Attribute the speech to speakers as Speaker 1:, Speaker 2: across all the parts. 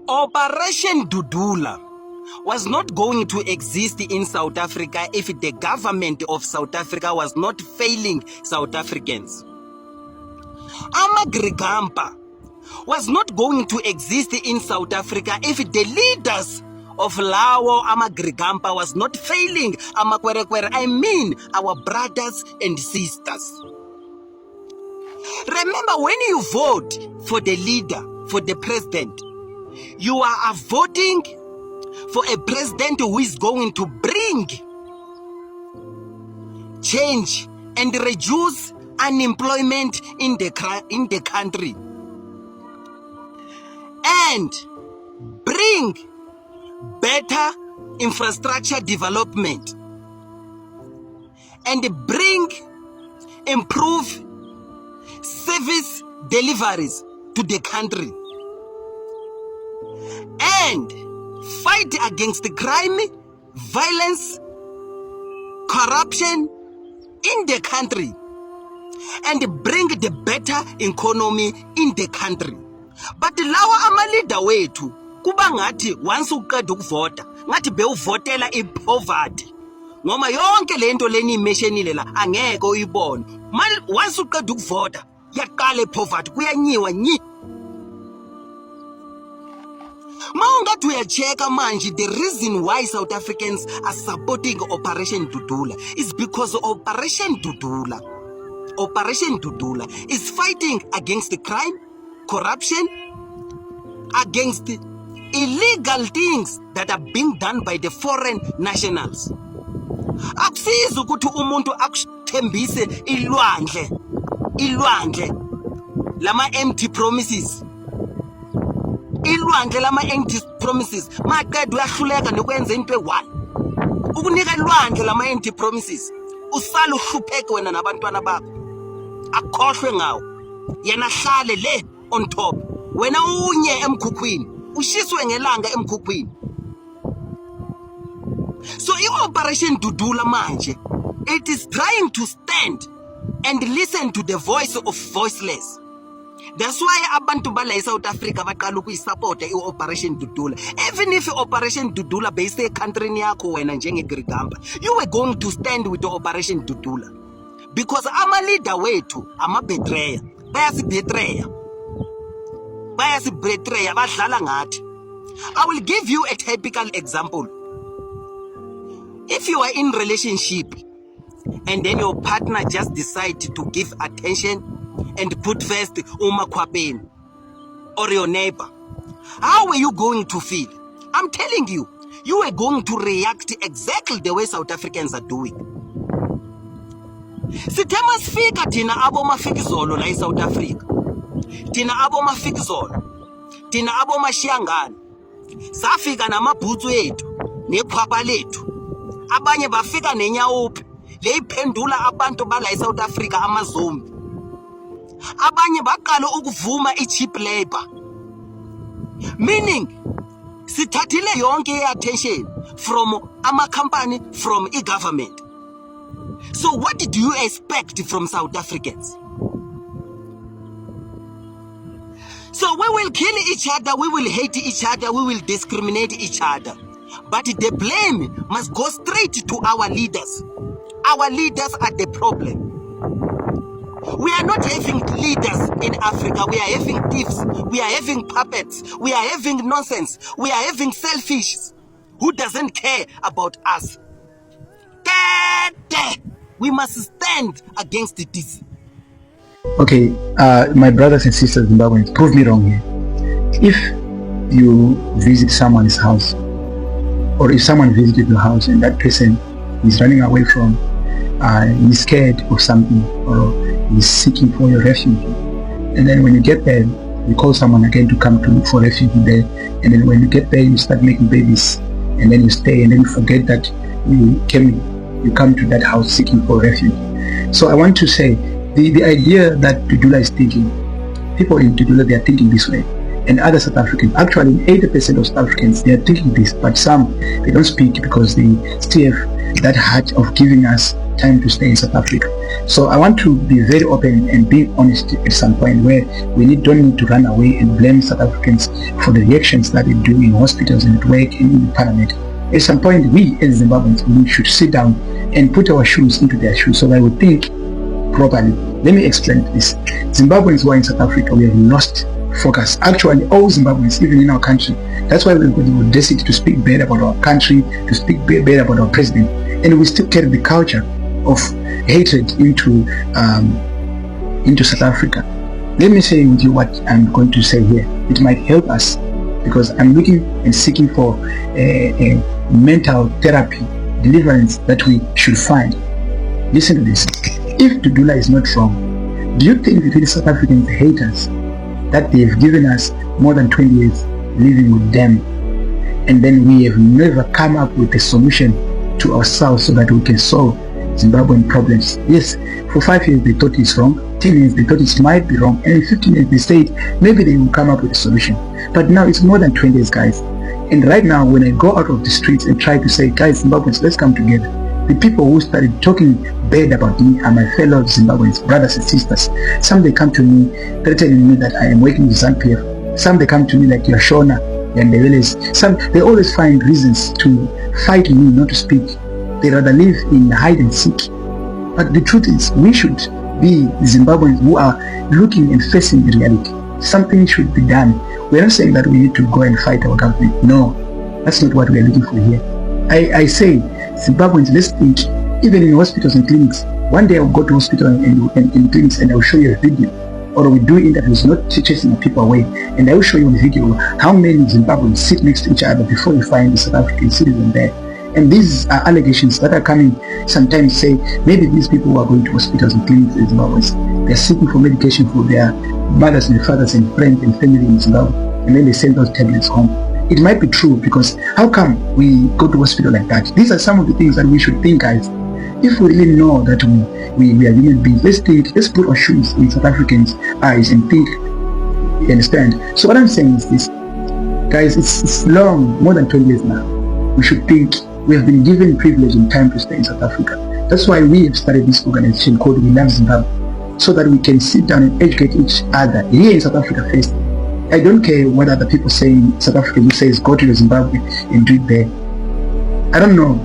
Speaker 1: Operation Dudullah was not going to exist in South Africa if the government of South Africa was not failing South Africans. Amagrigampa was not going to exist in South Africa if the leaders of Lawo Amagrigampa was not failing Amakwerekwere, I mean our brothers and sisters. Remember, when you vote for the leader, for the president, you are voting for a president who is going to bring change and reduce unemployment in the country and bring better infrastructure development and improve service deliveries to the country and fight against the crime, violence, corruption in the country and bring the better economy in the country. But lawa ama-leader wethu kuba ngathi once uqeda ukuvota ngathi bewuvotela i-poverty noma yonke lento leni imeshenile la angeke uyibone. Once uqeda ukuvota yaqala i-poverty kuyanyiwa nyi. Maungathi uyacheka manje, the reason why South Africans are supporting Operation Dudullah is because Operation Dudullah is fighting against the crime, corruption, against illegal things that are being done by the foreign nationals. Akusizi ukuthi umuntu akuthembise ilwandle lama empty promises. Ilwandle lama empty promises maqeda uyahluleka nokwenza into eyi-1 ukunika ilwandle lama empty promises usala uhlupheke wena nabantwana bakho akhohlwe ngawo yena hlale le on top wena unye emkhukhwini ushiswe ngelanga emkhukhwini. So i-Operation Dudullah manje, it is trying to stand and listen to the voice of voiceless. That's why abantu bala eSouth Africa baqala ukuyisupport i-Operation Dudullah. Even if Operation Dudullah based ekhantrini yakho wena njengegrigampa, you were going to stand with the Operation Dudullah because ama-leader wethu ama-betrayer bayasibetreya badlala ngathi. I will give you a typical example. If you are in relationship and then your partner just decide to give attention and put first umakhwapeni or your neighbor, how are you going to feel? I'm telling you, you are going to react exactly the way South Africans are doing. Sithe masifika thina abomafikizolo la eSouth Africa, thina abomafikizolo, thina abomashiyangane, safika namabhutsu ethu nekhwapha lethu, abanye bafika nenyawuphi leyiphendula abantu bala eSouth Africa amazombi, abanye baqala ukuvuma i-cheap labor, meaning sithathile yonke i-attention from ama-company, from i-government. So what do you expect from South Africans? So we will kill each other, we will hate each other, we will discriminate each other. But the blame must go straight to our leaders. Our leaders are the problem. We are not having leaders in Africa. We are having thieves. We are having puppets. We are having nonsense. We are having selfish who doesn't care about us. We must stand against this.
Speaker 2: Okay, my brothers and sisters Zimbabweans, prove me wrong here. If you visit someone's house, or if someone visited your house and that person is running away from, he's scared of something, or he's seeking for your refuge, and then when you get there, you call someone again to come to look for refuge there, and then when you get there, you start making babies, and then you stay, and then you forget that you come to that house seeking for refuge. So I want to say, the idea that Dudullah is thinking, people in Dudullah, they are thinking this way, and other South Africans, actually 80% of South Africans, they are thinking this, but some, they don't speak because they still have that heart of giving us time to stay in South Africa. So I want to be very open and be honest at some point where we don't need to run away and blame South Africans for the reactions that they do in hospitals and at work and in the parliament. At some point, we as Zimbabweans, we should sit down and put our shoes into their shoes so that we think properly. Let me explain this. Zimbabweans who are in South Africa, we have lost focus. Actually, all Zimbabweans, even in our country, that's why we've got the audacity to speak bad about our country, to speak bad about our president, and we still carry the culture of hatred into South Africa. Let me say with you what I'm going to say here. It might help us because I'm looking and seeking for a mental therapy, deliverance that we should find. Listen to this. If Dudullah is not wrong, do you think that the South Africans hate us, that they've given us more than 20 years living with them, and then we have never come up with a solution to ourselves so that we can solve Zimbabwean problems? Yes, for 5 years they thought it's wrong, 10 years they thought it might be wrong, and in 15 years they said maybe they will come up with a solution. But now it's more than 20 years, guys. And right now, when I go out of the streets and try to say, guys, Zimbabweans, let's come together, the people who started talking bad about me are my fellow Zimbabweans, brothers and sisters. Some they come to me threatening me that I am working with ZANU-PF. Some they come to me like Yashona and the village. Some they always find reasons to fight me not to speak. They rather live in hide and seek. But the truth is, we should be Zimbabweans who are looking and facing the reality. Something should be done. We're not saying that we need to go and fight our government. No, that's not what we are looking for here. I say, Zimbabweans, let's think, even in hospitals and clinics. One day I'll go to hospital and clinics and I'll show you a video, or we do interviews, not chasing people away, and I will show you on video how many Zimbabweans sit next to each other before you find the South African citizen there. And these are allegations that are coming. Sometimes say maybe these people who are going to hospitals and clinics in Zimbabwe, they're seeking for medication for their mothers and fathers and friends and family in Zimbabwe, and then they send those tablets home. It might be true, because how come we go to hospital like that? These are some of the things that we should think, guys. If we really know that we are human beings, let's think, let's put our shoes in South Africans' eyes and think. You understand? So what I'm saying is this, guys, it's long, more than 20 years now. We should think. We have been given privilege and time to stay in South Africa. That's why we have started this organization called We Love Zimbabwe, so that we can sit down and educate each other here in South Africa first. I don't care what other people say in South Africa who says go to Zimbabwe and do it there. I don't know.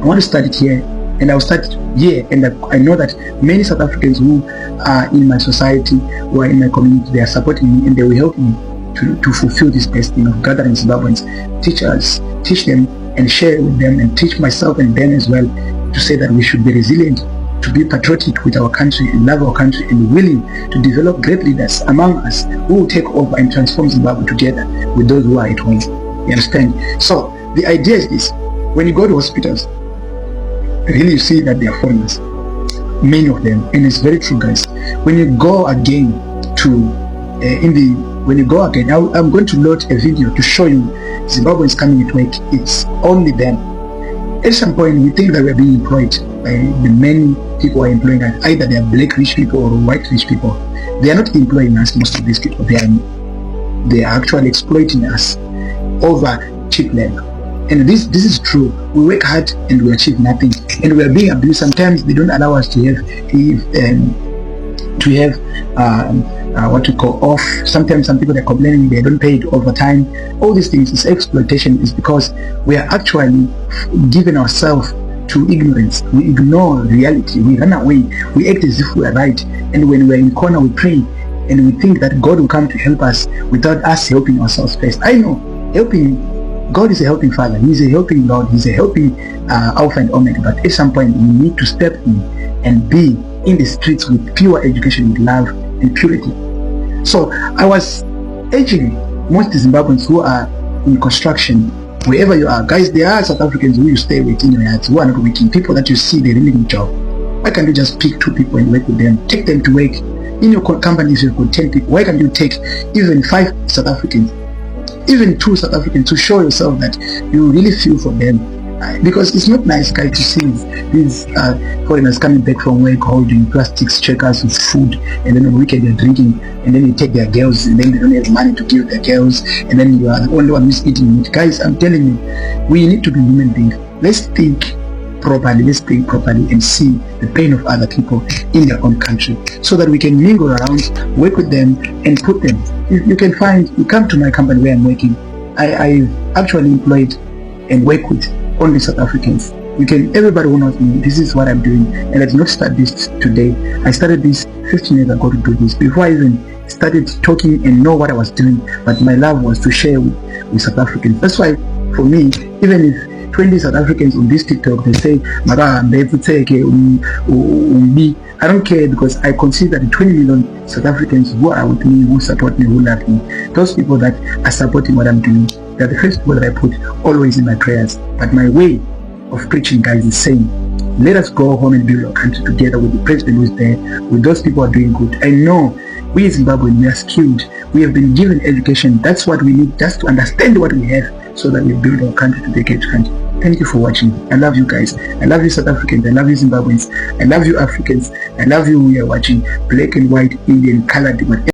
Speaker 2: I want to start it here, and I'll start here. And I know that many South Africans who are in my society, who are in my community, they are supporting me and they will help me to fulfill this destiny of gathering Zimbabweans, teach them and share with them, and teach myself and them as well, to say that we should be resilient, to be patriotic with our country and love our country, and willing to develop great leaders among us who will take over and transform Zimbabwe together with those who are at home. You understand? So the idea is this: when you go to hospitals, really you see that they are foreigners, many of them, and it's very true, guys. When you go again to I'm going to load a video to show you Zimbabweans coming at work. It's only them. At some point, we think that we are being employed by the many people who are employing us. Either they are black rich people or white rich people. They are not employing us, most of these people. They are actually exploiting us over cheap labor. And this is true. We work hard and we achieve nothing, and we are being abused. Sometimes they don't allow us to have what we call off. Sometimes some people are complaining they don't pay it overtime. All these things is exploitation. Is because we are actually giving ourselves to ignorance. We ignore reality. We run away. We act as if we are right. And when we are in corner, we pray and we think that God will come to help us without us helping ourselves first. I know God is a helping Father. He's a helping Lord. He's a helping Alpha and Omega. But at some point, we need to step in and be in the streets with pure education, with love and purity. So I was urging most Zimbabweans who are in construction, wherever you are, guys, there are South Africans who you stay with in your yards, who are not working, people that you see they really need job. Why can't you just pick 2 people and work with them? Take them to work. In your company, if you've got 10 people, why can't you take even 5 South Africans, even 2 South Africans, to show yourself that you really feel for them? Because it's not nice, guys, to see these foreigners coming back from work holding plastics checkers with food, and then on the weekend they're drinking, and then you take their girls, and then they don't have money to give their girls, and then you are the only one who's eating meat. Guys, I'm telling you, we need to be human beings. Let's think properly, let's think properly and see the pain of other people in their own country, so that we can mingle around, work with them and put them. You can find, you come to my company where I'm working, I've actually employed and work with only South Africans. Everybody who knows me, this is what I'm doing, and I did not start this today. I started this 15 years ago to do this, before I even started talking and know what I was doing. But my love was to share with South Africans. That's why, for me, even if 20 South Africans on this TikTok, they say, I don't care, because I consider the 20 million South Africans who are with me, who support me, who love me, those people that are supporting what I'm doing, they're the first people that I put always in my prayers. But my way of preaching, guys, is saying, let us go home and build our country together with the president who's there, with those people who are doing good. I know we as Zimbabweans, we are skilled, we have been given education. That's what we need, just to understand what we have, so that we build our country to be a great country. Thank you for watching. I love you guys. I love you South Africans. I love you Zimbabweans. I love you Africans. I love you who are watching, black and white, Indian, colored, whatever.